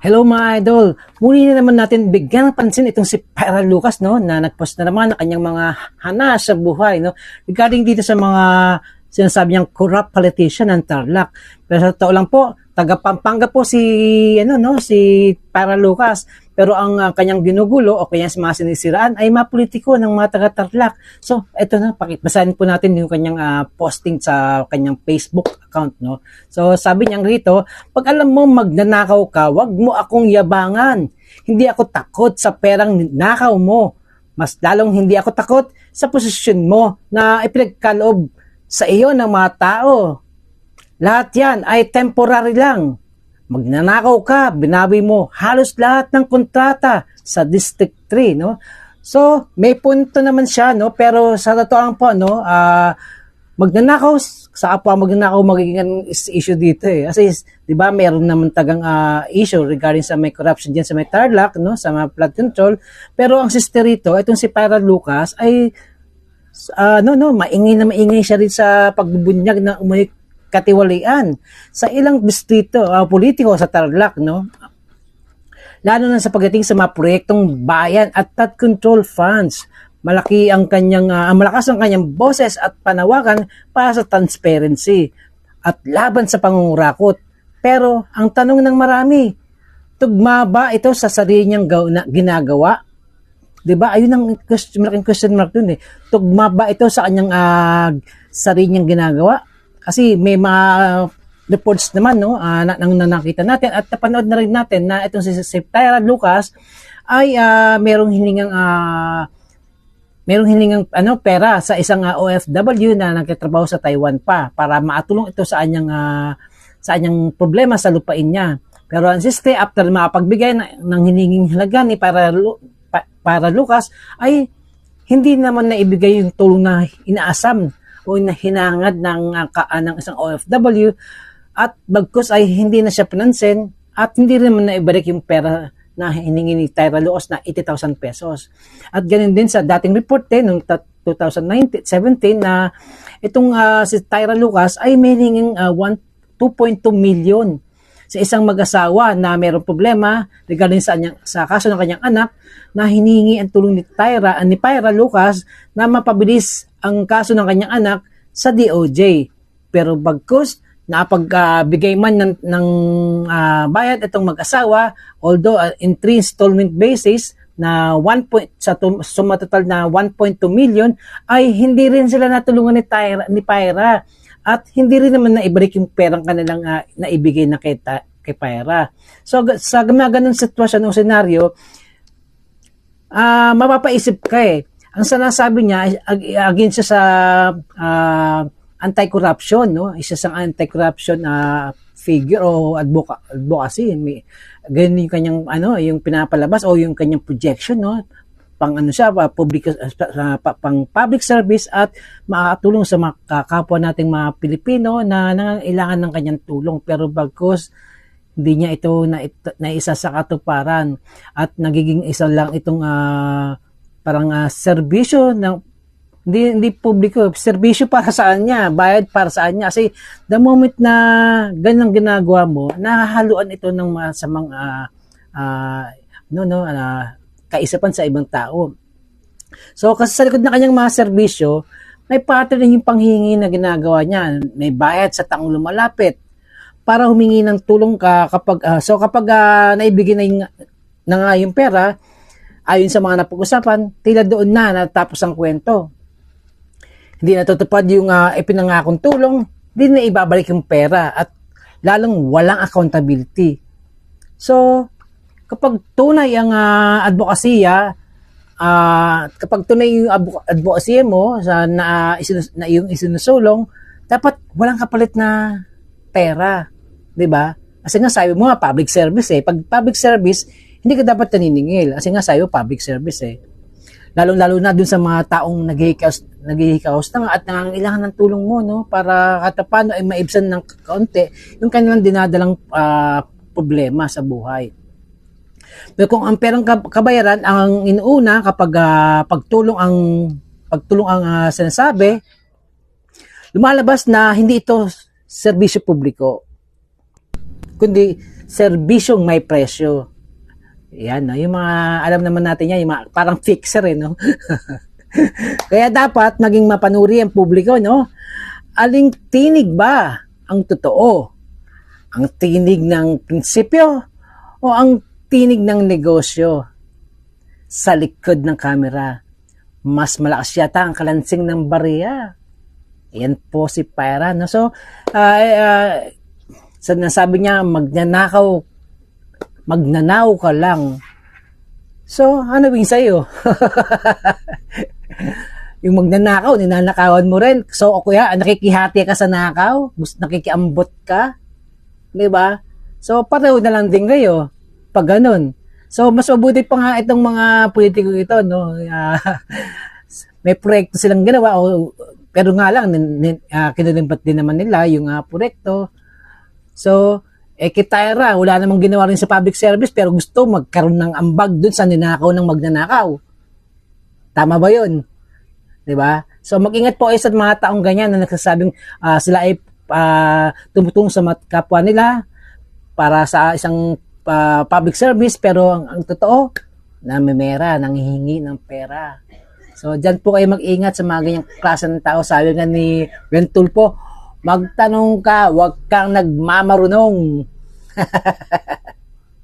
Hello mga idol! Muli na naman natin bigyan ng pansin itong si Pyra Lucas, no, na nagpost na naman ng kanyang mga hana sa buhay, no, regarding dito sa mga sinasabi niyang corrupt politician ng Tarlac. Pero sa totoo lang po, taga Pampanga po si si Pyra Lucas. Pero ang kanyang ginugulo o kanyang mga sinisiraan ay mga politiko ng mga taga Tarlac. So, ito na, basahin po natin yung kanyang posting sa kanyang Facebook account, no. So, sabi niya rito, pag alam mo magnanakaw ka, wag mo akong yabangan. Hindi ako takot sa perang nakaw mo. Mas lalong hindi ako takot sa posisyon mo na ipinagkaloob sa iyo ng mga tao. Lahat yan ay temporary lang. Magnanakaw ka, binawi mo halos lahat ng kontrata sa District 3, no? So, may punto naman siya, no? Pero sa totoo lang po, no, magnanakaw, sa apa magnanakaw magiging issue dito eh. Kasi, di ba, meron naman tagang issue regarding sa may corruption diyan sa may Tarlac, no, sa mga flood control. Pero ang sister rito, itong si Pyra Lucas ay maingay siya rin sa pagbubunyag ng umuwi katiwalian sa ilang distrito politiko sa Tarlac, no? Lalo na sa pagdating sa mga proyektong bayan at flood control funds. Malakas ang kanyang boses at panawagan para sa transparency at laban sa pangungurakot. Pero ang tanong ng marami, tugma ba ito sa sarili niyang ginagawa? 'Di ba? Ayun ang malaking question mark dun eh. Tugma ba ito sa kanyang sarili niyang ginagawa? Kasi may mga reports naman, no, nang nakita natin at napanood na rin natin na itong si Pyra Lucas ay merong hiningang pera sa isang OFW na nagtatrabaho sa Taiwan para maatulong ito sa anyang problema sa lupain niya. Pero ang siste, after makapagbigay ng hininging halaga ni Pyra Lucas ay hindi naman naibigay yung tulong na inaasam o hinangad ng isang OFW at bagkus ay hindi na siya pinansin at hindi rin naman naibalik yung pera na hiningi ni Pyra Lucas na 80,000 pesos. At ganun din sa dating report noong 2017 na itong si Pyra Lucas ay may hininging 2.2 million sa isang mag-asawa na mayroong problema regarding sa kaso ng kanyang anak na hiningi ang tulong ni Pyra Lucas na mapabilis ang kaso ng kanyang anak sa DOJ. Pero bagkus napagbigay man ng bayad itong mag-asawa, although in 3 installment basis na suma total na 1.2 million ay hindi rin sila natulungan ni Pyra at hindi rin naman naibalik yung perang kanilang naibigay na kay Pyra. So sa ganung sitwasyon o senaryo, mapapaisip ka eh. Ang sinasabi niya, against siya sa anti-corruption, no? Isa sa anti-corruption figure o advocacy. Ganun yung kanyang yung pinapalabas o yung kanyang projection, no? Pang public service at makatulong sa mga kapwa nating mga Pilipino na nangangailangan ng kanyang tulong. Pero bagkus hindi niya ito na isa sa katuparan at nagiging isa lang itong parang serbisyo ng hindi publiko, serbisyo para sa kanya, bayad para sa kanya. Kasi the moment na ganang ginagawa mo, nahahaluan ito ng masamang kaisipan sa ibang tao. So kasi sa likod ng kanyang mga serbisyo, may pattern yung panghingi na ginagawa niya. May bayad sa taong lumalapit para humingi ng tulong ka kapag naibigay na yung pera. Ayon sa mga napag-usapan, tila doon na natapos ang kwento. Hindi natutupad yung ipinangakong tulong, hindi na ibabalik yung pera at lalong walang accountability. So, kapag tunay ang advokasya, kapag tunay yung advokasya mo na yung isinusulong, dapat walang kapalit na pera. Diba? Kasi nga sabi mo public service eh. Pag public service, hindi ka dapat naniningil. Kasi nga sa'yo, public service eh. Lalo na dun sa mga taong naghihikaos na at nangangailangan ng tulong mo, no? Para katapano ay maibsan ng kaunti yung kanilang dinadalang problema sa buhay. Pero kung ang perang kabayaran ang inuuna kapag pagtulong ang sinasabi, lumalabas na hindi ito serbisyo publiko, kundi serbisyong may presyo. Yan, no? Yung mga, alam naman natin yan, yung mga, parang fixer, no? Kaya dapat maging mapanuri ang publiko, no? Aling tinig ba ang totoo? Ang tinig ng prinsipyo o ang tinig ng negosyo? Sa likod ng camera, mas malakas yata ang kalansing ng bariya. Yan po si Pyra, no? So, nasabi niya, magnanaw ka lang. So, ano bing sa'yo? Yung magnanakaw, ninanakawan mo rin. So, o kuya, nakikihati ka sa nakaw? Nakikiambot ka? Diba? So, pareho na lang din kayo. Pag ganun. So, mas mabuti pa nga itong mga politiko ito, no? May proyekto silang ginawa, pero nga lang, kinulimbat din naman nila yung proyekto. So, Kitayra, wala namang ginawa rin sa public service, pero gusto magkaroon ng ambag dun sa ninakaw ng magnanakaw. Tama ba yun? Diba? So, mag-ingat po sa mga taong ganyan na nagsasabing sila ay tumutulong sa kapwa nila para sa isang public service, pero ang totoo, namimera, nanghihingi ng pera. So, dyan po kayo mag-ingat sa mga ganyang klase ng tao. Sabi nga ni Rentulfo, magtanong ka, huwag kang nagmamarunong.